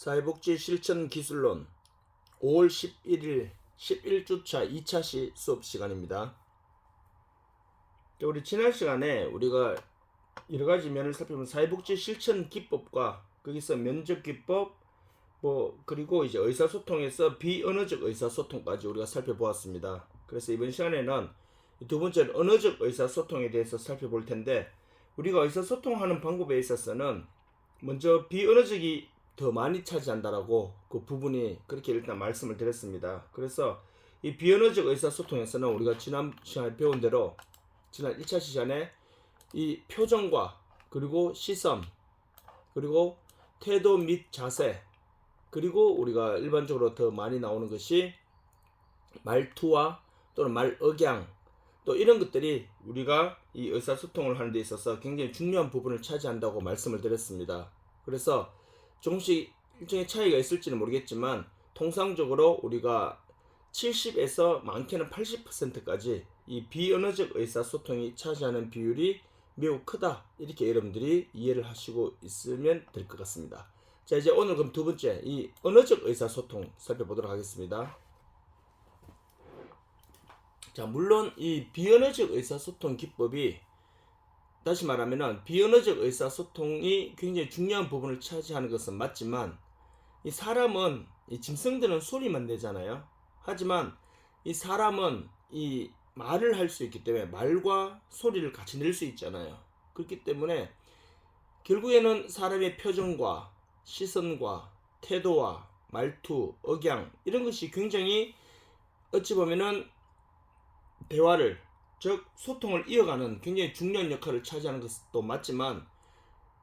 사회복지 실천 기술론 5월 11일 11주차 2차 수업 시간입니다. 우리 지난 시간에 우리가 여러가지 면을 살펴본 사회복지 실천 기법과 거기서 면접 기법 그리고 이제 의사소통에서 비언어적 의사소통까지 우리가 살펴보았습니다. 그래서 이번 시간에는 두 번째 언어적 의사소통에 대해서 살펴볼 텐데, 우리가 의사소통하는 방법에 있어서는 먼저 비언어적이 더 많이 차지한다라고 그 부분이 그렇게 일단 말씀을 드렸습니다. 그래서 이 비언어적 의사소통에서는 우리가 지난 시간에 배운 대로 지난 1차 시간에 이 표정과 그리고 시선 그리고 태도 및 자세, 그리고 우리가 일반적으로 더 많이 나오는 것이 말투와 또는 말억양, 또 이런 것들이 우리가 이 의사소통을 하는 데 있어서 굉장히 중요한 부분을 차지한다고 말씀을 드렸습니다. 그래서 조금씩 일종의 차이가 있을지는 모르겠지만 통상적으로 우리가 70에서 많게는 80%까지 이 비언어적 의사소통이 차지하는 비율이 매우 크다, 이렇게 여러분들이 이해를 하시고 있으면 될 것 같습니다. 자, 이제 오늘 그럼 두 번째 이 언어적 의사소통 살펴보도록 하겠습니다. 자, 물론 이 비언어적 의사소통 기법이, 다시 말하면은 비언어적 의사소통이 굉장히 중요한 부분을 차지하는 것은 맞지만, 이 사람은 이 짐승들은 소리만 내잖아요. 하지만 이 사람은 이 말을 할 수 있기 때문에 말과 소리를 같이 낼 수 있잖아요. 그렇기 때문에 결국에는 사람의 표정과 시선과 태도와 말투, 억양, 이런 것이 굉장히 어찌 보면은 대화를, 즉 소통을 이어가는 굉장히 중요한 역할을 차지하는 것도 맞지만,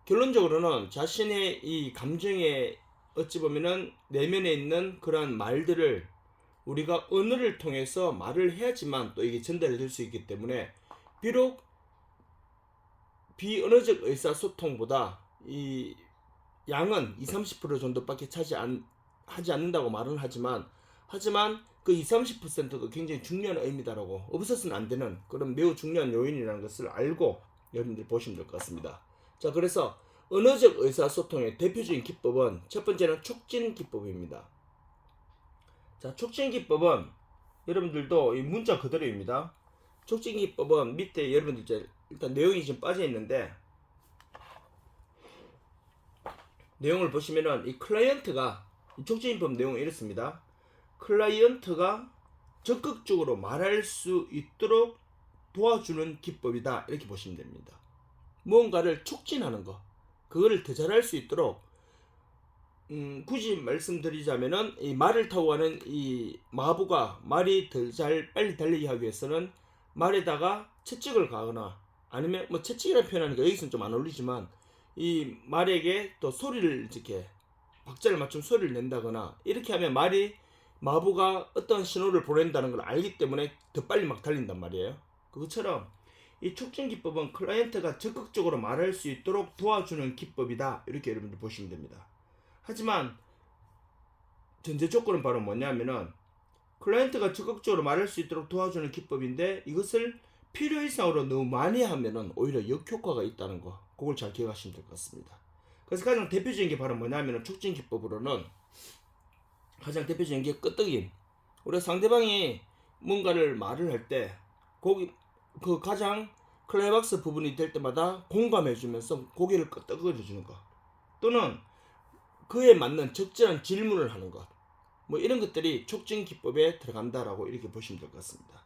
결론적으로는 자신의 이 감정에 어찌 보면은 내면에 있는 그러한 말들을 우리가 언어를 통해서 말을 해야지만 또 이게 전달이 될 수 있기 때문에, 비록 비언어적 의사소통보다 이 양은 20-30% 정도밖에 하지 않는다고 말은 하지만 그 20-30%도 굉장히 중요한 의미다라고, 없어서는 안 되는 그런 매우 중요한 요인이라는 것을 알고 여러분들 보시면 될 것 같습니다. 자, 그래서 언어적 의사소통의 대표적인 기법은 첫 번째는 촉진 기법입니다. 자, 촉진 기법은 여러분들도 이 문자 그대로입니다. 촉진 기법은 밑에 여러분들 이제 일단 내용이 지금 빠져 있는데, 내용을 보시면은 이 클라이언트가, 이 촉진 기법 내용이 이렇습니다. 클라이언트가 적극적으로 말할 수 있도록 도와주는 기법이다, 이렇게 보시면 됩니다. 무언가를 촉진하는 거, 그거를 더 잘할 수 있도록, 굳이 말씀드리자면은 이 말을 타고 가는 이 마부가 말이 더 빨리 달리게 하기 위해서는 말에다가 채찍을 가거나, 아니면 뭐 채찍이라는 표현하니까 여기서는 좀 안 어울리지만 이 말에게 또 소리를 이렇게 박자를 맞춘 소리를 낸다거나, 이렇게 하면 마부가 어떤 신호를 보낸다는 걸 알기 때문에 더 빨리 막 달린단 말이에요. 그것처럼 이 촉진 기법은 클라이언트가 적극적으로 말할 수 있도록 도와주는 기법이다, 이렇게 여러분들 보시면 됩니다. 하지만 전제 조건은 바로 뭐냐면은, 클라이언트가 적극적으로 말할 수 있도록 도와주는 기법인데 이것을 필요 이상으로 너무 많이 하면은 오히려 역효과가 있다는 거, 그걸 잘 기억하시면 될 것 같습니다. 그래서 가장 대표적인 게 바로 뭐냐면은, 촉진 기법으로는 가장 대표적인 게 끄떡임. 우리가 상대방이 뭔가를 말을 할 때 그 가장 클라이막스 부분이 될 때마다 공감해주면서 고개를 끄덕거려주는 것, 또는 그에 맞는 적절한 질문을 하는 것, 뭐 이런 것들이 촉진 기법에 들어간다라고 이렇게 보시면 될 것 같습니다.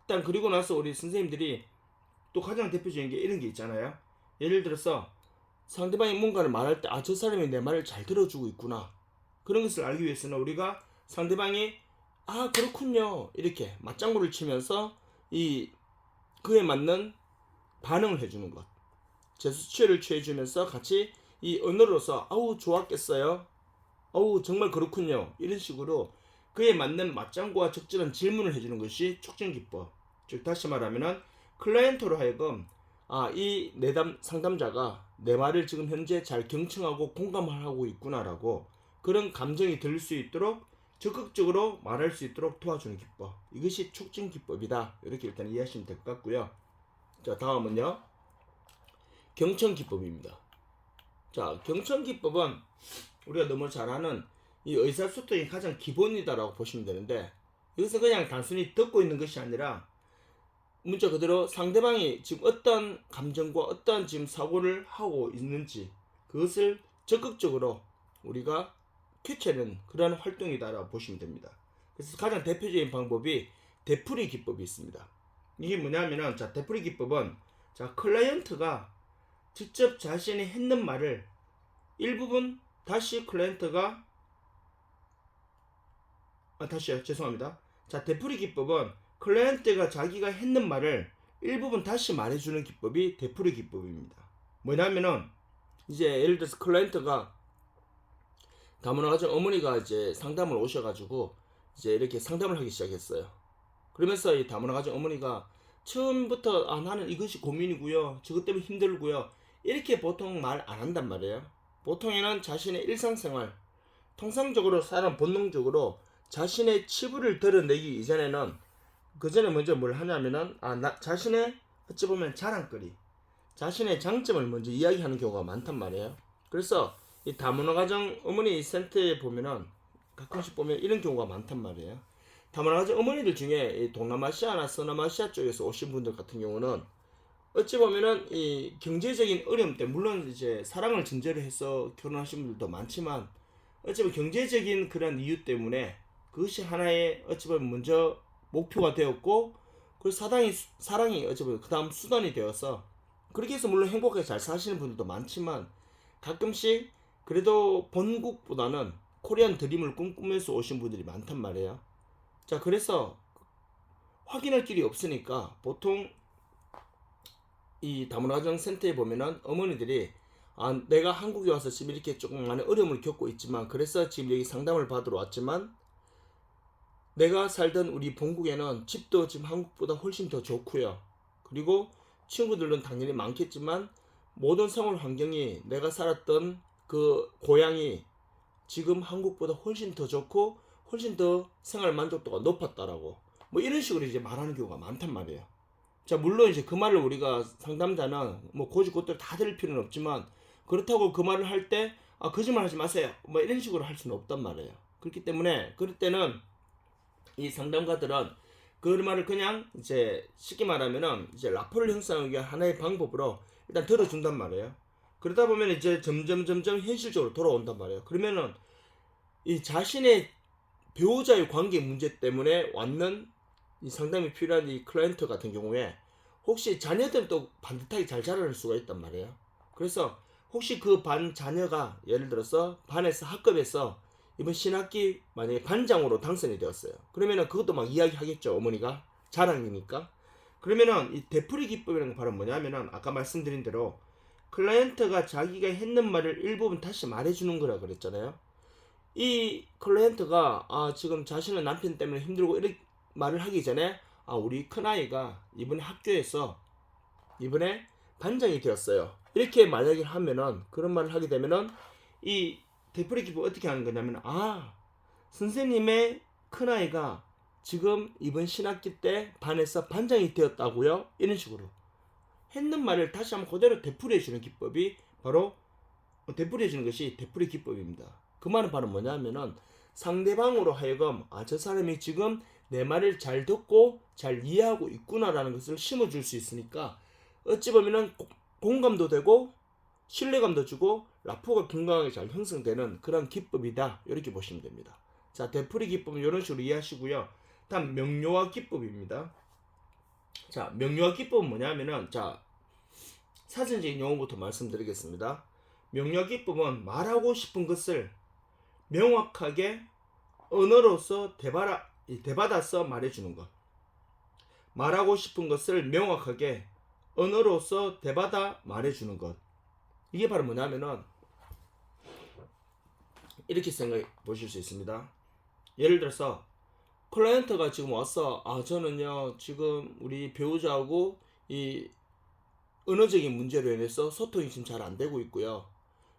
일단 그리고 나서 우리 선생님들이 또 가장 대표적인 게 이런 게 있잖아요. 예를 들어서 상대방이 뭔가를 말할 때, 저 사람이 내 말을 잘 들어주고 있구나, 그런 것을 알기 위해서는 우리가 상대방이 그렇군요, 이렇게 맞장구를 치면서 그에 맞는 반응을 해주는 것, 제스처를 취해주면서 같이 이 언어로서 좋았겠어요, 정말 그렇군요, 이런 식으로 그에 맞는 맞장구와 적절한 질문을 해주는 것이 촉진 기법. 즉 다시 말하면은 클라이언트로 하여금 이 내담 상담자가 내 말을 지금 현재 잘 경청하고 공감하고 있구나라고 그런 감정이 들 수 있도록 적극적으로 말할 수 있도록 도와주는 기법, 이것이 촉진 기법이다, 이렇게 일단 이해하시면 될 것 같고요. 자, 다음은요, 경청 기법입니다. 자, 경청 기법은 우리가 너무 잘 아는 이 의사소통이 가장 기본이다라고 보시면 되는데, 이것은 그냥 단순히 듣고 있는 것이 아니라 문자 그대로 상대방이 지금 어떤 감정과 어떤 지금 사고를 하고 있는지 그것을 적극적으로 우리가 캐치하는 그런 활동이다라고 보시면 됩니다. 그래서 가장 대표적인 방법이 되풀이 기법이 있습니다. 이게 뭐냐면은, 자, 되풀이 기법은, 자, 클라이언트가 직접 자신이 했는 말을 일부분 다시 클라이언트가, 다시요, 죄송합니다. 자, 되풀이 기법은 클라이언트가 자기가 했는 말을 일부분 다시 말해주는 기법이 되풀이 기법입니다. 뭐냐면은, 이제 예를 들어서 클라이언트가 다문화 가정 어머니가 이제 상담을 오셔가지고 이제 이렇게 상담을 하기 시작했어요. 그러면서 이 다문화 가정 어머니가 처음부터 나는 이것이 고민이고요, 저것 때문에 힘들고요, 이렇게 보통 말 안 한단 말이에요. 보통에는 자신의 일상생활, 통상적으로 사람 본능적으로 자신의 치부를 드러내기 이전에는, 그 전에 먼저 뭘 하냐면은, 자신의 어찌 보면 자랑거리, 자신의 장점을 먼저 이야기하는 경우가 많단 말이에요. 그래서 이 다문화 가정 어머니 센터에 보면은 가끔씩 보면 이런 경우가 많단 말이에요. 다문화 가정 어머니들 중에 이 동남아시아나 서남아시아 쪽에서 오신 분들 같은 경우는 어찌 보면은 이 경제적인 어려움 때문에, 물론 이제 사랑을 전제로 해서 결혼하신 분들도 많지만, 어찌 보면 경제적인 그런 이유 때문에 그것이 하나의 어찌 보면 먼저 목표가 되었고, 그래서 사랑이 어찌 보면 그 다음 수단이 되어서 그렇게 해서 물론 행복하게 잘 사시는 분들도 많지만, 가끔씩 그래도 본국보다는 코리안 드림을 꿈꾸면서 오신 분들이 많단 말이에요. 자, 그래서 확인할 길이 없으니까 보통 이 다문화 가정 센터에 보면은 어머니들이, 내가 한국에 와서 지금 이렇게 조금 많은 어려움을 겪고 있지만, 그래서 지금 여기 상담을 받으러 왔지만, 내가 살던 우리 본국에는 집도 지금 한국보다 훨씬 더 좋고요, 그리고 친구들은 당연히 많겠지만 모든 생활 환경이 내가 살았던 그 고향이 지금 한국보다 훨씬 더 좋고 훨씬 더 생활 만족도가 높았다라고, 뭐 이런 식으로 이제 말하는 경우가 많단 말이에요. 자, 물론 이제 그 말을 우리가 상담자는 뭐 고지고대로 다 들을 필요는 없지만, 그렇다고 그 말을 할 때 거짓말 하지 마세요, 뭐 이런 식으로 할 수는 없단 말이에요. 그렇기 때문에 그럴 때는 이 상담가들은 그 말을 그냥 이제 쉽게 말하면은 이제 라포를 형성하기 위한 하나의 방법으로 일단 들어준단 말이에요. 그러다 보면 이제 점점 현실적으로 돌아온단 말이에요. 그러면은 이 자신의 배우자의 관계 문제 때문에 왔는 이 상담이 필요한 이 클라이언트 같은 경우에 혹시 자녀들은 또 반듯하게 잘 자라날 수가 있단 말이에요. 그래서 혹시 그 반 자녀가 예를 들어서 반에서 학급에서 이번 신학기 만약에 반장으로 당선이 되었어요. 그러면은 그것도 막 이야기하겠죠, 어머니가. 자랑이니까. 그러면은 이 되풀이 기법이라는 게 바로 뭐냐면은, 아까 말씀드린 대로 클라이언트가 자기가 했는 말을 일부분 다시 말해주는 거라 그랬잖아요. 이 클라이언트가 지금 자신의 남편 때문에 힘들고 이렇게 말을 하기 전에, 우리 큰아이가 이번에 학교에서 이번에 반장이 되었어요, 이렇게 만약에 하면은, 그런 말을 하게 되면은 이 되풀이 기법 어떻게 하는 거냐면, 선생님의 큰아이가 지금 이번 신학기 때 반에서 반장이 되었다고요? 이런 식으로 했는 말을 다시 한번 그대로 되풀이해 주는 기법이 바로, 되풀이해 주는 것이 되풀이 기법입니다. 그 말은 바로 뭐냐면은, 상대방으로 하여금 저 사람이 지금 내 말을 잘 듣고 잘 이해하고 있구나라는 것을 심어줄 수 있으니까, 어찌 보면은 공감도 되고 신뢰감도 주고 라포가 건강하게 잘 형성되는 그런 기법이다, 이렇게 보시면 됩니다. 자, 되풀이 기법은 이런 식으로 이해하시고요. 다음 명료화 기법입니다. 자, 명료화 기법은 뭐냐면은, 자, 사전적인 용어부터 말씀드리겠습니다. 명료화 기법은 말하고 싶은 것을 명확하게 언어로서 대받아서 말해주는 것. 말하고 싶은 것을 명확하게 언어로서 대받아 말해주는 것. 이게 바로 뭐냐면은, 이렇게 생각해 보실 수 있습니다. 예를 들어서 클라이언트가 지금 와서, 저는요 지금 우리 배우자하고 이 언어적인 문제로 인해서 소통이 지금 잘 안 되고 있고요,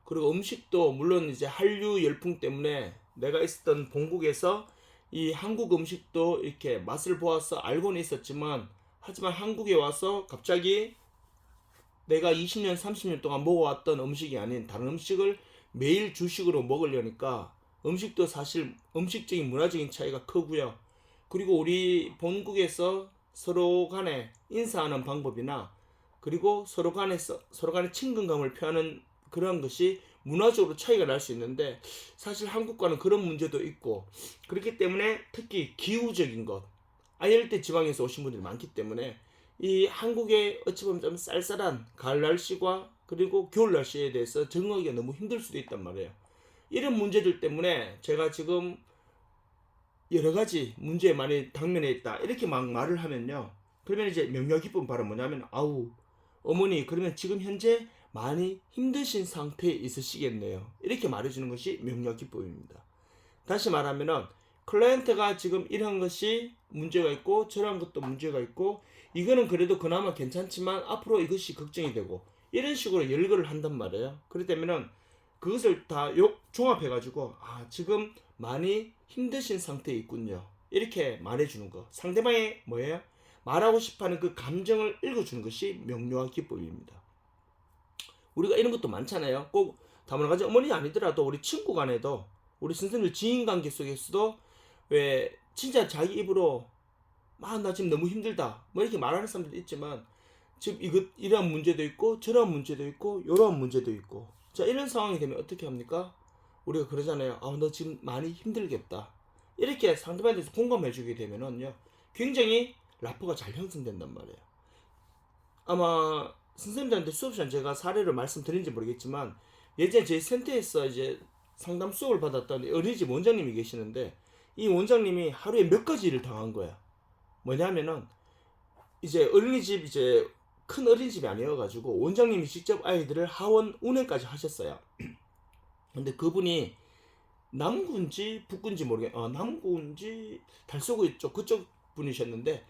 그리고 음식도 물론 이제 한류 열풍 때문에 내가 있었던 본국에서 이 한국 음식도 이렇게 맛을 보아서 알고는 있었지만, 하지만 한국에 와서 갑자기 내가 20년 30년 동안 먹어왔던 음식이 아닌 다른 음식을 매일 주식으로 먹으려니까 음식도 사실 음식적인 문화적인 차이가 크고요. 그리고 우리 본국에서 서로 간에 인사하는 방법이나 그리고 서로 간의 친근감을 표하는 그런 것이 문화적으로 차이가 날 수 있는데 사실 한국과는 그런 문제도 있고 그렇기 때문에 특히 기후적인 것 아열대 지방에서 오신 분들이 많기 때문에 이 한국의 어찌 보면 좀 쌀쌀한 가을 날씨와 그리고 겨울 날씨에 대해서 적응하기가 너무 힘들 수도 있단 말이에요. 이런 문제들 때문에 제가 지금 여러 가지 문제에 많이 당면해 있다 이렇게 막 말을 하면요, 그러면 이제 명료한 기쁨 바로 뭐냐면 아우 어머니 그러면 지금 현재 많이 힘드신 상태에 있으시겠네요 이렇게 말해주는 것이 명료한 기쁨입니다. 다시 말하면은 클라이언트가 지금 이런 것이 문제가 있고 저런 것도 문제가 있고 이거는 그래도 그나마 괜찮지만 앞으로 이것이 걱정이 되고 이런 식으로 열거를 한단 말이에요. 그렇기 때문에 그것을 다 종합해 가지고 아 지금 많이 힘드신 상태에 있군요 이렇게 말해주는 거, 상대방의 뭐예요? 말하고 싶어하는 그 감정을 읽어주는 것이 명료한 기법입니다. 우리가 이런 것도 많잖아요. 꼭 다문화가지 어머니 아니더라도 우리 친구 간에도 우리 선생님들 지인관계 속에서도 왜 진짜 자기 입으로 막 나 지금 너무 힘들다 뭐 이렇게 말하는 사람들도 있지만 지금 이러한 문제도 있고 저러한 문제도 있고 이러한 문제도 있고 자 이런 상황이 되면 어떻게 합니까? 우리가 그러잖아요. 아 너 지금 많이 힘들겠다 이렇게 상대방에 대해서 공감해 주게 되면은요 굉장히 라포가 잘 형성된단 말이에요. 아마 선생님들한테 수업 시간 제가 사례를 말씀드린지 모르겠지만 예전에 저희 센터에서 이제 상담 수업을 받았던 어린이집 원장님이 계시는데 이 원장님이 하루에 몇 가지 일을 당한 거야. 뭐냐면은 이제 어린이집 이제 큰 어린이집이 아니어가지고 원장님이 직접 아이들을 하원 운행까지 하셨어요. 근데 그분이 남구인지 북구인지 남구인지 달서구 쪽 그쪽 분이셨는데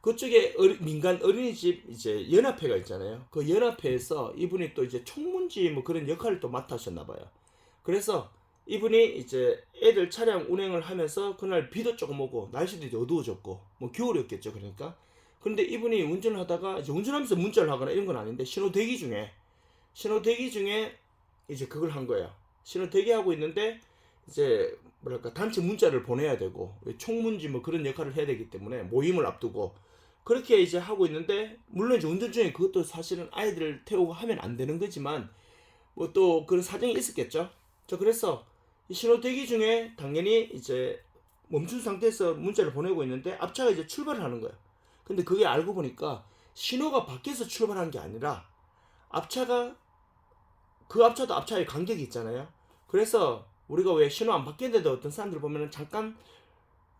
그쪽에 민간 어린이집 이제 연합회가 있잖아요. 그 연합회에서 이분이 또 이제 총무인지 뭐 그런 역할을 또 맡으셨나 봐요. 그래서 이분이 이제 애들 차량 운행을 하면서 그날 비도 조금 오고 날씨도 이제 어두워졌고 뭐 겨울이었겠죠. 그러니까 그런데 이분이 운전을 하다가 이제 운전하면서 문자를 하거나 이런 건 아닌데 신호 대기 중에 이제 그걸 한 거예요. 신호 대기하고 있는데 이제 뭐랄까 단체 문자를 보내야 되고 총무인지 뭐 그런 역할을 해야 되기 때문에 모임을 앞두고 그렇게 이제 하고 있는데 물론 이제 운전 중에 그것도 사실은 아이들을 태우고 하면 안 되는 거지만 뭐 또 그런 사정이 있었겠죠. 저 그래서 이 신호 대기 중에 당연히 이제 멈춘 상태에서 문자를 보내고 있는데 앞차가 이제 출발을 하는 거예요. 근데 그게 알고 보니까 신호가 밖에서 출발한 게 아니라 앞차가 그 앞차도 앞차에 간격이 있잖아요. 그래서 우리가 왜 신호 안 바뀌는데도 어떤 사람들 보면은 잠깐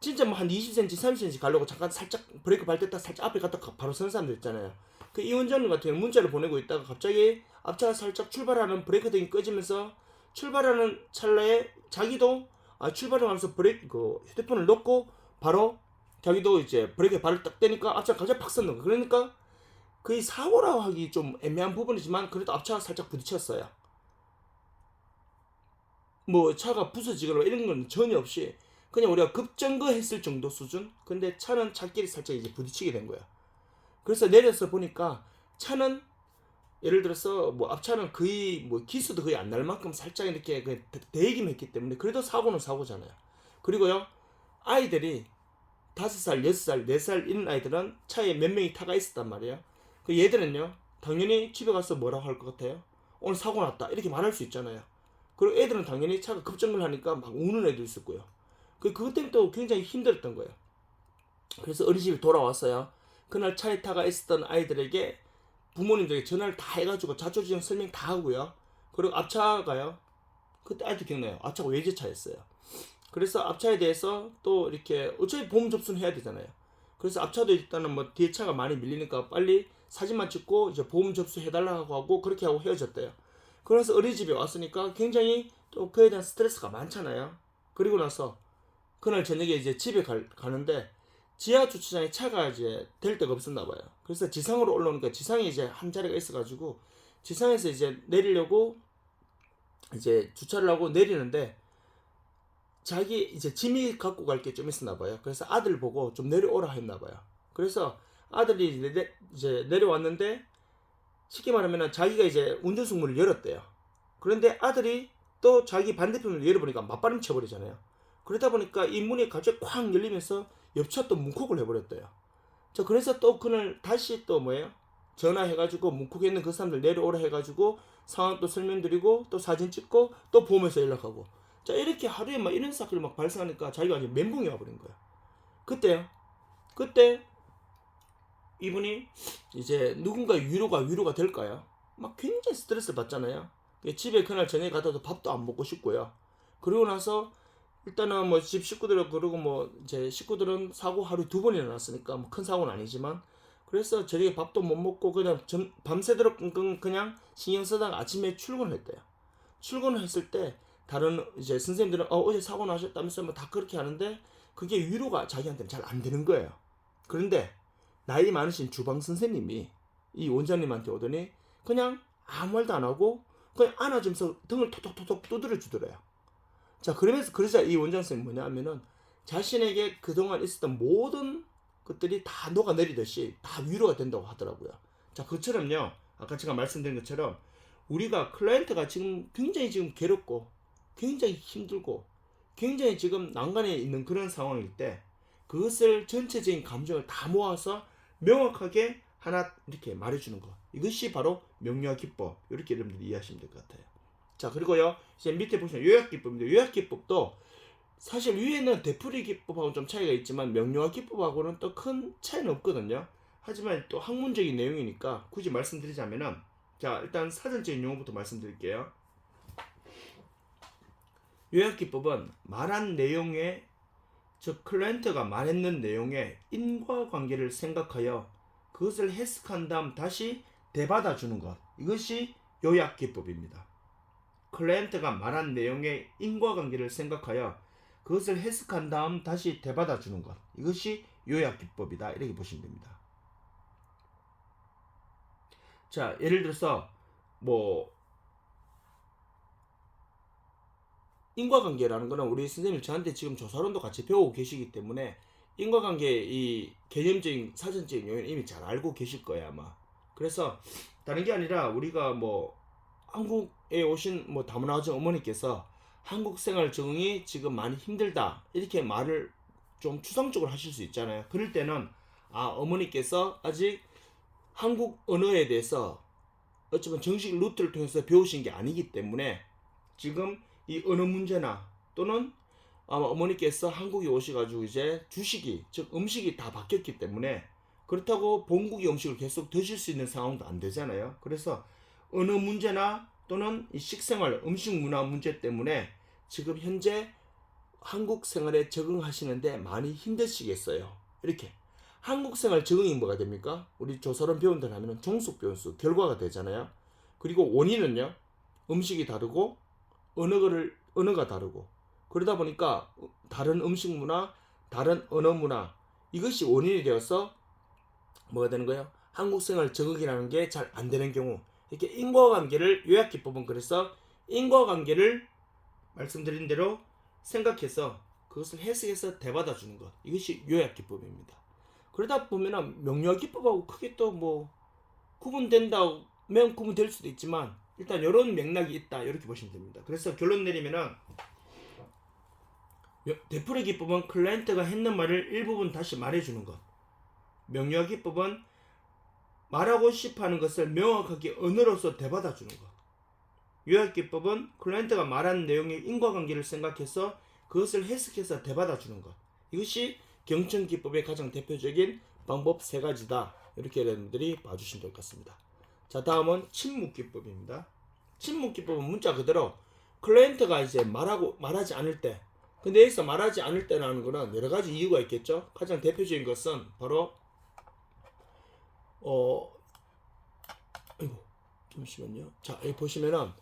진짜 뭐 한 20cm, 30cm 가려고 잠깐 살짝 브레이크 밟았다 살짝 앞에 갔다 바로 서는 사람들 있잖아요. 그 이 원장님 같은 경우는 문자를 보내고 있다가 갑자기 앞차가 살짝 출발하는 브레이크 등이 꺼지면서 출발하는 찰나에 자기도 출발을 하면서 브레이크 그 휴대폰을 놓고 바로 자기도 이제 브레이크에 발을 딱 떼니까 앞차가 갑자기 팍 섰는 거예요. 그러니까 거의 사고라고 하기 좀 애매한 부분이지만 그래도 앞차가 살짝 부딪혔어요. 뭐 차가 부서지거나 이런 건 전혀 없이 그냥 우리가 급정거했을 정도 수준. 근데 차는 차끼리 살짝 이제 부딪히게 된 거야. 그래서 내려서 보니까 차는 예를 들어서 뭐 앞차는 거의 뭐 기수도 거의 안 날 만큼 살짝 이렇게 대기만 했기 때문에 그래도 사고는 사고잖아요. 그리고요 아이들이 5살, 6살, 4살 이런 아이들은 차에 몇 명이 타가 있었단 말이에요. 그 얘들은요 당연히 집에 가서 뭐라고 할 것 같아요? 오늘 사고 났다 이렇게 말할 수 있잖아요. 그리고 애들은 당연히 차가 급정거를 하니까 막 우는 애도 있었고요. 그것 때문에 또 굉장히 힘들었던 거예요. 그래서 어린이집에 돌아왔어요. 그날 차에 타가 있었던 아이들에게 부모님들에게 전화를 다 해가지고 자초지종 설명 다 하고요. 그리고 앞차가요. 그때 아직도 기억나요. 앞차가 외제차였어요. 그래서 앞차에 대해서 또 이렇게 어차피 보험 접수는 해야 되잖아요. 그래서 앞차도 일단은 뭐 뒤에 차가 많이 밀리니까 빨리 사진만 찍고 이제 보험 접수해달라고 하고 그렇게 하고 헤어졌대요. 그래서 어린이집에 왔으니까 굉장히 또 그에 대한 스트레스가 많잖아요. 그리고 나서 그날 저녁에 이제 집에 가는데 지하 주차장에 차가 이제 댈 데가 없었나 봐요. 그래서 지상으로 올라오니까 지상에 이제 한 자리가 있어가지고 지상에서 이제 내리려고 이제 주차를 하고 내리는데 자기 이제 짐이 갖고 갈 게 좀 있었나 봐요. 그래서 아들 보고 좀 내려오라 했나 봐요. 그래서 아들이 이제 내려왔는데 쉽게 말하면 자기가 이제 운전석 문을 열었대요. 그런데 아들이 또 자기 반대편을 열어보니까 맞바람 쳐버리잖아요. 그러다 보니까 이 문이 갑자기 쾅 열리면서 옆차 또 문콕을 해버렸대요. 자, 그래서 또 그날 다시 또 뭐예요? 전화해가지고 문콕에 있는 그 사람들 내려오라 해가지고 상황 또 설명드리고 또 사진 찍고 또 보험회사 연락하고. 자, 이렇게 하루에 막 이런 사건이 막 발생하니까 자기가 완전 멘붕이 와버린 거야. 그때 이분이 이제 누군가 위로가 될까요? 막 굉장히 스트레스 받잖아요. 집에 그날 저녁에 가서도 밥도 안 먹고 싶고요. 그러고 나서 일단은 뭐 집 식구들은 그러고 뭐 제 식구들은 사고 하루 2번이나 났으니까 뭐 큰 사고는 아니지만, 그래서 저녁에 밥도 못 먹고 그냥 밤새도록 그냥 신경 쓰다가 아침에 출근을 했대요. 출근을 했을 때 다른 이제 선생님들은 어제 사고 나셨다면서 뭐 다 그렇게 하는데 그게 위로가 자기한테는 잘 안 되는 거예요. 그런데 나이 많으신 주방 선생님이 이 원장님한테 오더니 그냥 아무 말도 안 하고 그냥 안아주면서 등을 톡톡톡톡 두드려 주더래요. 자, 그러자 이 원장 선생님 뭐냐 하면은 자신에게 그동안 있었던 모든 것들이 다 녹아내리듯이 다 위로가 된다고 하더라고요. 자, 그처럼요, 아까 제가 말씀드린 것처럼 우리가 클라이언트가 지금 굉장히 지금 괴롭고 굉장히 힘들고 굉장히 지금 난간에 있는 그런 상황일 때 그것을 전체적인 감정을 다 모아서 명확하게 하나 이렇게 말해주는 거, 이것이 바로 명료한 기법. 이렇게 여러분들이 이해하시면 될 것 같아요. 자, 그리고요 이제 밑에 보시면 요약기법인데, 요약기법도 사실 위에는 되풀이 기법하고 좀 차이가 있지만 명료한 기법하고는 또 큰 차이는 없거든요. 하지만 또 학문적인 내용이니까 굳이 말씀드리자면은, 자, 일단 사전적인 용어부터 말씀드릴게요. 요약기법은 말한 내용에, 즉 클라이언트가 말했는 내용에 인과관계를 생각하여 그것을 해석한 다음 다시 되받아 주는 것, 이것이 요약기법입니다. 클라이언트가 말한 내용에 인과관계를 생각하여 그것을 해석한 다음 다시 되받아 주는 것, 이것이 요약기법이다, 이렇게 보시면 됩니다. 자, 예를 들어서 뭐 인과관계라는 거는 우리 선생님 저한테 지금 조사론도 같이 배우고 계시기 때문에 인과관계 이 개념적인 사전적인 요인은 이미 잘 알고 계실 거예요, 아마. 그래서 다른 게 아니라 우리가 뭐 한국에 오신 뭐 다문화 가정 어머니께서 한국 생활 적응이 지금 많이 힘들다, 이렇게 말을 좀 추상적으로 하실 수 있잖아요. 그럴 때는 어머니께서 아직 한국 언어에 대해서 어쩌면 정식 루트를 통해서 배우신 게 아니기 때문에 지금 이 언어 문제나 또는 아마 어머니께서 한국에 오셔가지고 이제 주식이, 즉 음식이 다 바뀌었기 때문에 그렇다고 본국의 음식을 계속 드실 수 있는 상황도 안 되잖아요. 그래서 언어 문제나 또는 이 식생활, 음식 문화 문제 때문에 지금 현재 한국 생활에 적응하시는데 많이 힘드시겠어요. 이렇게 한국 생활 적응이 뭐가 됩니까? 우리 조사론 배운 대로 하면 종속 변수 결과가 되잖아요. 그리고 원인은요, 음식이 다르고 언어가 다르고, 그러다 보니까 다른 음식 문화, 다른 언어 문화, 이것이 원인이 되어서 뭐가 되는 거예요? 한국 생활 적응이라는 게 잘 안 되는 경우, 이렇게 인과관계를, 요약기법은 그래서 인과관계를 말씀드린 대로 생각해서 그것을 해석해서 되받아 주는 것, 이것이 요약기법입니다. 그러다 보면은 명료기법하고 크게 또 뭐 구분된다면 구분될 수도 있지만 일단 이런 맥락이 있다, 이렇게 보시면 됩니다. 그래서 결론 내리면은 되풀이 기법은 클라이언트가 했는 말을 일부분 다시 말해주는 것, 명료한 기법은 말하고 싶어하는 것을 명확하게 언어로서 되받아 주는 것, 요약 기법은 클라이언트가 말하는 내용의 인과관계를 생각해서 그것을 해석해서 되받아 주는 것, 이것이 경청 기법의 가장 대표적인 방법 3가지다, 이렇게 여러분들이 봐주시면 될 것 같습니다. 자, 다음은 침묵 기법입니다. 침묵 기법은 문자 그대로 클라이언트가 이제 말하지 않을 때, 근데 여기서 말하지 않을 때라는 거는 여러 가지 이유가 있겠죠. 가장 대표적인 것은 바로 잠시만요. 자, 여기 보시면은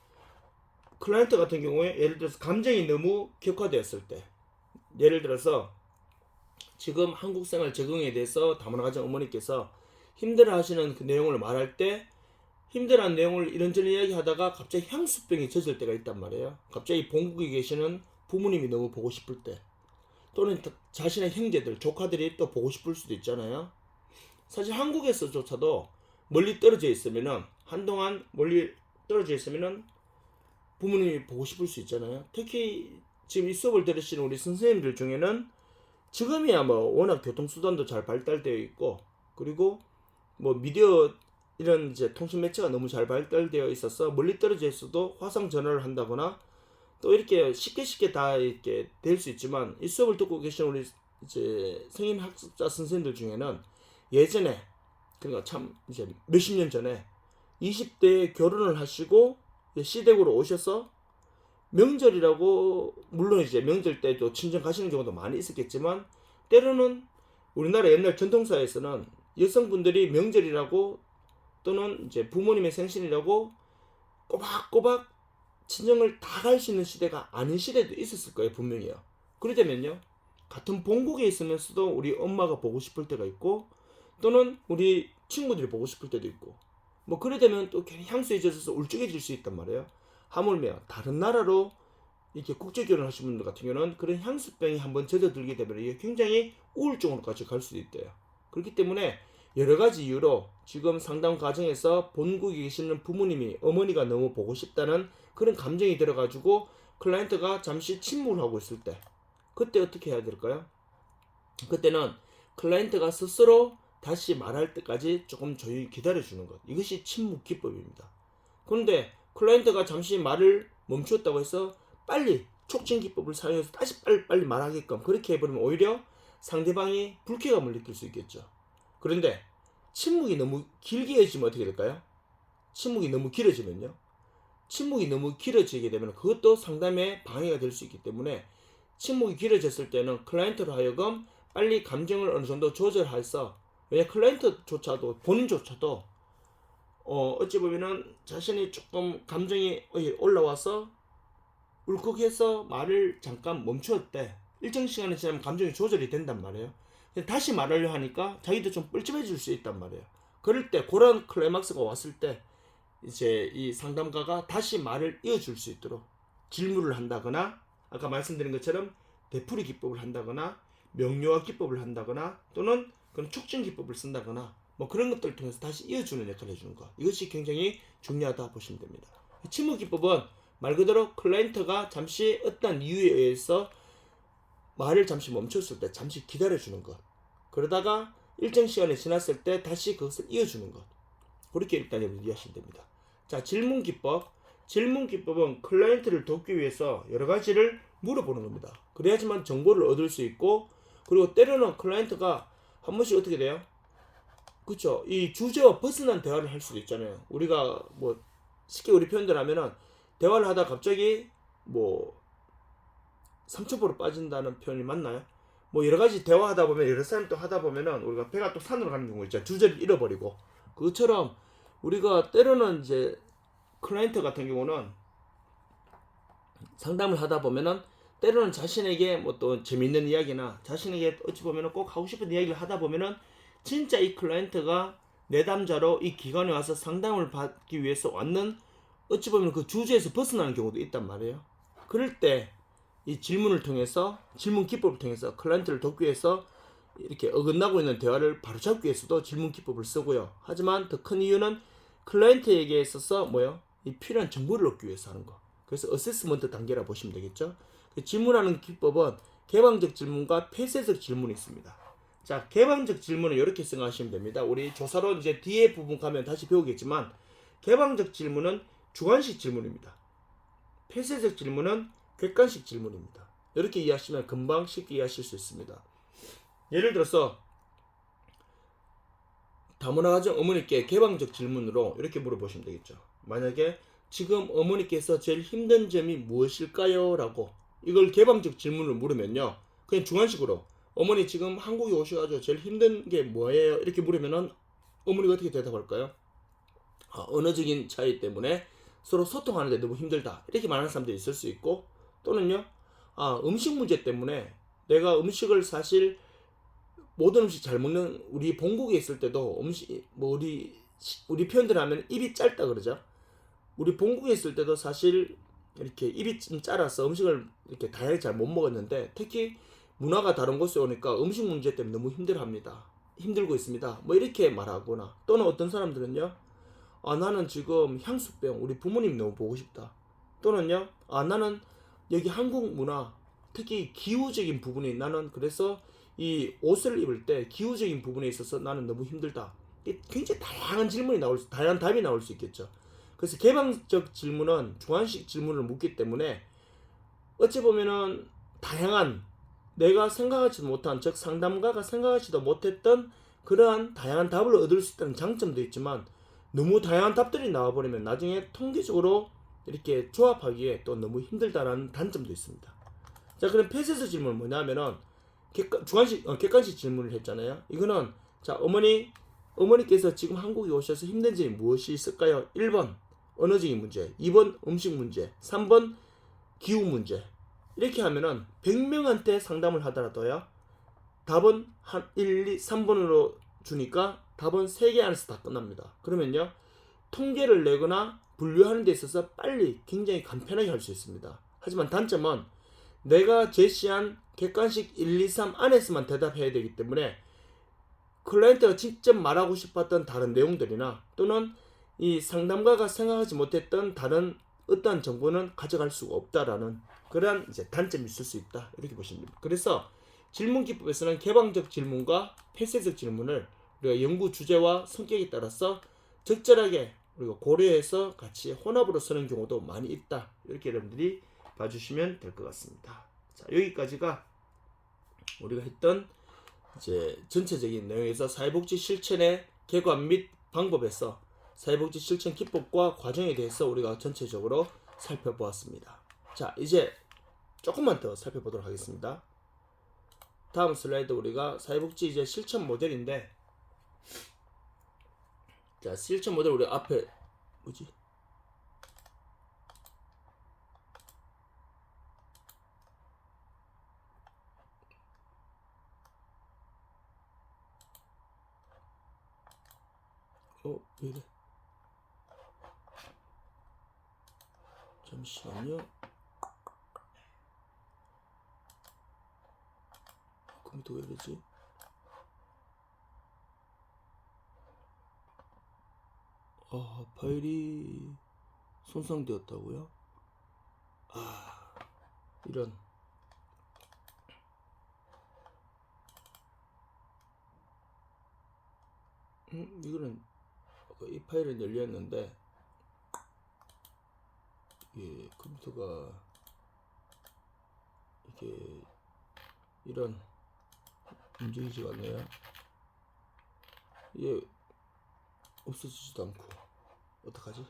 클라이언트 같은 경우에 예를 들어서 감정이 너무 격화되었을 때, 예를 들어서 지금 한국 생활 적응에 대해서 다문화 가정 어머니께서 힘들어하시는 그 내용을 말할 때 힘들어하는 내용을 이런저런 이야기하다가 갑자기 향수병이 젖을 때가 있단 말이에요. 갑자기 본국에 계시는 부모님이 너무 보고 싶을 때, 또는 자신의 형제들, 조카들이 또 보고 싶을 수도 있잖아요. 사실 한국에서조차도 멀리 떨어져 있으면은, 한동안 멀리 떨어져 있으면은 부모님이 보고 싶을 수 있잖아요. 특히 지금 이 수업을 들으시는 우리 선생님들 중에는 지금이야 뭐 워낙 교통수단도 잘 발달되어 있고, 그리고 뭐 미디어 이런 이제 통신 매체가 너무 잘 발달되어 있어서 멀리 떨어져 있어도 화상 전화를 한다거나 또 이렇게 쉽게 다 이렇게 될 수 있지만, 이 수업을 듣고 계신 우리 이제 성인 학습자 선생님들 중에는 예전에, 그러니까 참 이제 몇십 년 전에 20대에 결혼을 하시고 시댁으로 오셔서 명절이라고, 물론 이제 명절 때도 친정 가시는 경우도 많이 있었겠지만, 때로는 우리나라 옛날 전통사에서는 여성분들이 명절이라고 또는 이제 부모님의 생신이라고 꼬박꼬박 친정을 다 갈 수 있는 시대가 아닌 시대도 있었을 거예요, 분명히요. 그러자면요, 같은 본국에 있으면서도 우리 엄마가 보고 싶을 때가 있고, 또는 우리 친구들이 보고 싶을 때도 있고, 뭐 그러다면 또 괜히 향수에 젖어서 울적해질 수 있단 말이에요. 하물며 다른 나라로 이렇게 국제 결혼하신 분들 같은 경우는 그런 향수병이 한번 젖어들게 되면 이게 굉장히 우울증으로까지 갈 수도 있대요. 그렇기 때문에 여러 가지 이유로 지금 상담 과정에서 본국에 계시는 부모님이, 어머니가 너무 보고 싶다는 그런 감정이 들어가지고 클라이언트가 잠시 침묵을 하고 있을 때, 그때 어떻게 해야 될까요? 그때는 클라이언트가 스스로 다시 말할 때까지 조금 조용히 기다려주는 것, 이것이 침묵 기법입니다. 그런데 클라이언트가 잠시 말을 멈추었다고 해서 빨리 촉진 기법을 사용해서 다시 빨리 말하게끔 그렇게 해버리면 오히려 상대방이 불쾌감을 느낄 수 있겠죠. 그런데 침묵이 너무 길게 해지면 어떻게 될까요? 침묵이 너무 길어지면요, 침묵이 너무 길어지게 되면 그것도 상담에 방해가 될 수 있기 때문에, 침묵이 길어졌을 때는 클라이언트로 하여금 빨리 감정을 어느 정도 조절해서, 왜냐 클라이언트조차도, 본인조차도 어찌 보면은 자신이 조금 감정이 올라와서 울컥해서 말을 잠깐 멈추었대, 일정 시간이 지나면 감정이 조절이 된단 말이에요. 다시 말하려 하니까 자기도 좀 뻘쭘해질 수 있단 말이에요. 그럴 때, 그런 클라이막스가 왔을 때 이제 이 상담가가 다시 말을 이어줄 수 있도록 질문을 한다거나, 아까 말씀드린 것처럼 되풀이 기법을 한다거나 명료화 기법을 한다거나 또는 그런 촉진 기법을 쓴다거나 뭐 그런 것들을 통해서 다시 이어주는 역할을 해주는 것, 이것이 굉장히 중요하다 보시면 됩니다. 침묵 기법은 말 그대로 클라이언트가 잠시 어떤 이유에 의해서 말을 잠시 멈췄을 때 잠시 기다려주는 것, 그러다가 일정 시간이 지났을 때 다시 그것을 이어주는 것, 그렇게 일단 이해하시면 됩니다. 자, 질문 기법. 질문 기법은 클라이언트를 돕기 위해서 여러 가지를 물어보는 겁니다. 그래야지만 정보를 얻을 수 있고, 그리고 때로는 클라이언트가 한 번씩 어떻게 돼요? 그쵸? 이 주제와 벗어난 대화를 할 수도 있잖아요. 우리가 뭐 쉽게 우리 표현들 하면은 대화를 하다 갑자기 뭐 삼천포로 빠진다는 표현이 맞나요? 뭐 여러 가지 대화하다 보면, 여러 사람 또 하다 보면은 우리가 배가 또 산으로 가는 경우 있죠. 주제를 잃어버리고. 그것처럼 우리가 때로는 이제 클라이언트 같은 경우는 상담을 하다 보면은 때로는 자신에게 뭐 또 재밌는 이야기나 자신에게 어찌 보면은 꼭 하고 싶은 이야기를 하다 보면은 진짜 이 클라이언트가 내담자로 이 기관에 와서 상담을 받기 위해서 왔는, 어찌 보면 그 주제에서 벗어나는 경우도 있단 말이에요. 그럴 때 이 질문을 통해서, 질문 기법을 통해서 클라이언트를 돕기 위해서 이렇게 어긋나고 있는 대화를 바로잡기 위해서도 질문 기법을 쓰고요. 하지만 더 큰 이유는 클라이언트에게 있어서 뭐요? 이 필요한 정보를 얻기 위해서 하는 거. 그래서 어세스먼트 단계라 보시면 되겠죠. 질문하는 기법은 개방적 질문과 폐쇄적 질문이 있습니다. 자, 개방적 질문은 이렇게 생각하시면 됩니다. 우리 조사로 이제 뒤에 부분 가면 다시 배우겠지만, 개방적 질문은 주관식 질문입니다. 폐쇄적 질문은 객관식 질문입니다. 이렇게 이해하시면 금방 쉽게 이해하실 수 있습니다. 예를 들어서 다문화 가정 어머니께 개방적 질문으로 이렇게 물어보시면 되겠죠. 만약에 지금 어머니께서 제일 힘든 점이 무엇일까요? 라고 이걸 개방적 질문을 물으면요, 그냥 주관식으로 어머니 지금 한국에 오셔가지고 제일 힘든 게 뭐예요? 이렇게 물으면은 어머니가 어떻게 대답할까요? 언어적인 차이 때문에 서로 소통하는데 너무 힘들다, 이렇게 말하는 사람들이 있을 수 있고, 또는요, 음식 문제 때문에 내가 음식을 사실 모든 음식 잘 먹는, 우리 본국에 있을 때도 음식 뭐 우리 표현대로 하면 입이 짧다 그러죠. 우리 본국에 있을 때도 사실 이렇게 입이 좀 짧아서 음식을 이렇게 다양하게 잘 못 먹었는데, 특히 문화가 다른 곳에 오니까 음식 문제 때문에 너무 힘들고 있습니다, 뭐 이렇게 말하거나, 또는 어떤 사람들은요, 나는 지금 향수병 우리 부모님 너무 보고 싶다, 또는요, 나는 여기 한국 문화, 특히 기후적인 부분이 나는 그래서 이 옷을 입을 때 기후적인 부분에 있어서 나는 너무 힘들다. 굉장히 다양한 답이 나올 수 있겠죠. 그래서 개방적 질문은 주관식 질문을 묻기 때문에 어찌 보면은 다양한 내가 생각하지도 못한, 즉 상담가가 생각하지도 못했던 그러한 다양한 답을 얻을 수 있다는 장점도 있지만, 너무 다양한 답들이 나와버리면 나중에 통계적으로 이렇게 조합하기에 또 너무 힘들다라는 단점도 있습니다. 자, 그럼 폐쇄적 질문은 뭐냐면은 객관식 질문을 했잖아요. 이거는 자, 어머니께서 지금 한국에 오셔서 힘든 점이 무엇이 있을까요? 1번 언어적인 문제, 2번 음식 문제, 3번 기후 문제. 이렇게 하면은 100명한테 상담을 하더라도요, 답은 한 1, 2, 3번으로 주니까 답은 3개 안에서 다 끝납니다. 그러면요, 통계를 내거나 분류하는 데 있어서 빨리 굉장히 간편하게 할 수 있습니다. 하지만 단점은 내가 제시한 객관식 1, 2, 3 안에서만 대답해야 되기 때문에 클라이언트가 직접 말하고 싶었던 다른 내용들이나 또는 이 상담가가 생각하지 못했던 다른 어떠한 정보는 가져갈 수가 없다라는 그러한 이제 단점이 있을 수 있다, 이렇게 보시면 됩니다. 그래서 질문 기법에서는 개방적 질문과 폐쇄적 질문을 우리가 연구 주제와 성격에 따라서 적절하게 우리가 고려해서 같이 혼합으로 쓰는 경우도 많이 있다, 이렇게 여러분들이 봐주시면 될 것 같습니다. 자, 여기까지가 우리가 했던 이제 전체적인 내용에서 사회복지 실천의 개관 및 방법에서 사회복지 실천 기법과 과정에 대해서 우리가 전체적으로 살펴보았습니다. 자, 이제 조금만 더 살펴보도록 하겠습니다. 다음 슬라이드 우리가 사회복지 이제 실천 모델인데, 자, 실천 모델 우리 앞에 뭐지? 왜 이래? 잠시만요. 컴퓨터 왜 이러지? 파일이 손상되었다고요? 이런. 이거는 이 파일은 열렸는데 이게 컴퓨터가 이게 이런 움직이지가 않네요. 이게 없어지지도 않고 어떡하지?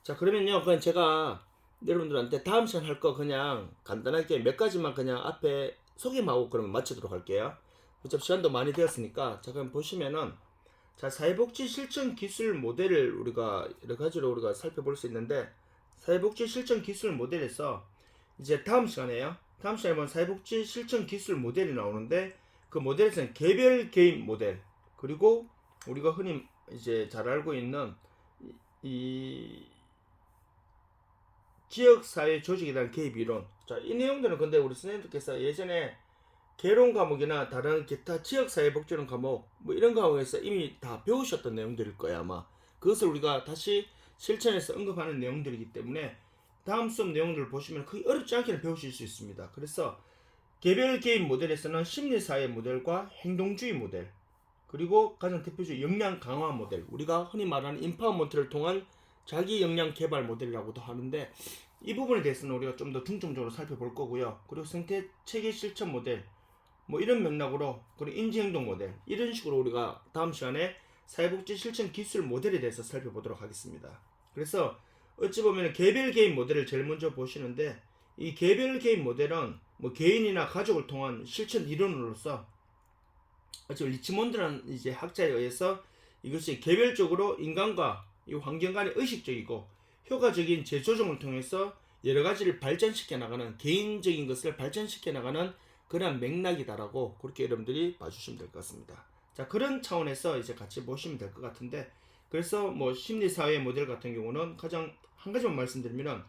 자, 그러면요, 그냥 제가 여러분들한테 다음 시간 할 거 그냥 간단하게 몇 가지만 그냥 앞에 소개만 하고 그러면 마치도록 할게요. 어차피 시간도 많이 되었으니까. 자, 그럼 보시면은 자, 사회복지 실천 기술 모델을 우리가 여러 가지로 우리가 살펴볼 수 있는데, 사회복지 실천 기술 모델에서 이제 다음 시간에 보면 사회복지 실천 기술 모델이 나오는데, 그 모델에서는 개별 개인 모델, 그리고 우리가 흔히 이제 잘 알고 있는 이 지역사회 조직에 대한 개입 이론. 자, 이 내용들은 근데 우리 선생님들께서 예전에 개론 과목이나 다른 기타 지역사회복지론 과목 뭐 이런 과목에서 이미 다 배우셨던 내용들일 거야 아마. 그것을 우리가 다시 실천해서 언급하는 내용들이기 때문에 다음 수업 내용들을 보시면 크게 어렵지 않게 배우실 수 있습니다. 그래서 개별 개인 모델에서는 심리사회 모델과 행동주의 모델, 그리고 가장 대표적인 역량 강화 모델, 우리가 흔히 말하는 인파워먼트를 통한 자기 역량 개발 모델이라고도 하는데, 이 부분에 대해서는 우리가 좀 더 중점적으로 살펴볼 거고요. 그리고 생태 체계 실천 모델, 뭐 이런 맥락으로, 그리고 인지행동 모델, 이런 식으로 우리가 다음 시간에 사회복지 실천 기술 모델에 대해서 살펴보도록 하겠습니다. 그래서 어찌 보면 개별 개인 모델을 제일 먼저 보시는데, 이 개별 개인 모델은 뭐 개인이나 가족을 통한 실천 이론으로서 어찌 리치몬드라는 이제 학자에 의해서 이것이 개별적으로 인간과 이 환경 간의 의식적이고 효과적인 재조정을 통해서 여러 가지를 발전시켜 나가는, 개인적인 것을 발전시켜 나가는 그런 맥락이다라고 그렇게 여러분들이 봐주시면 될 것 같습니다. 자, 그런 차원에서 이제 같이 보시면 될 것 같은데, 그래서 뭐 심리사회 모델 같은 경우는 가장 한 가지만 말씀드리면,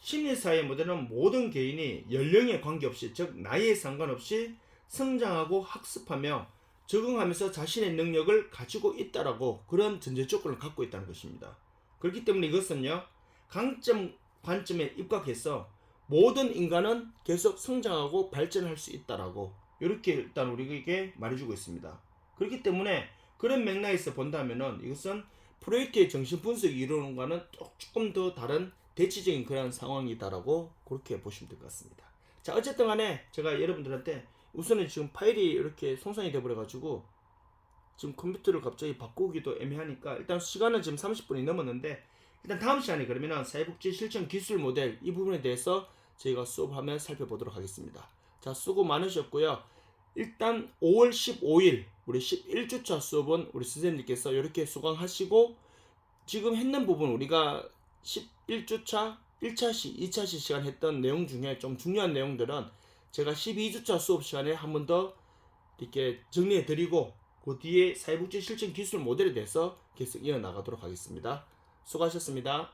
심리사회 모델은 모든 개인이 연령에 관계없이, 즉 나이에 상관없이 성장하고 학습하며 적응하면서 자신의 능력을 가지고 있다라고 그런 전제 조건을 갖고 있다는 것입니다. 그렇기 때문에 이것은요, 강점 관점에 입각해서 모든 인간은 계속 성장하고 발전할 수 있다라고 이렇게 일단 우리에게 말해주고 있습니다. 그렇기 때문에 그런 맥락에서 본다면은 이것은 프로이트의 정신 분석이 이루는 것과는 조금 더 다른 대치적인 그런 상황이다라고 그렇게 보시면 될 것 같습니다. 자, 어쨌든 간에 제가 여러분들한테 우선은 지금 파일이 이렇게 손상이 돼버려가지고 지금 컴퓨터를 갑자기 바꾸기도 애매하니까 일단 시간은 지금 30분이 넘었는데 일단 다음 시간에 그러면은 사회복지 실천 기술 모델 이 부분에 대해서 저희가 수업하면 살펴보도록 하겠습니다. 자, 수고 많으셨고요. 일단 5월 15일 우리 11주차 수업은 우리 선생님께서 이렇게 수강하시고 지금 했는 부분 우리가 11주차 1차시 2차시 시간 했던 내용 중에 좀 중요한 내용들은 제가 12주차 수업 시간에 한 번 더 이렇게 정리해 드리고 그 뒤에 사회복지 실천 기술 모델에 대해서 계속 이어나가도록 하겠습니다. 수고하셨습니다.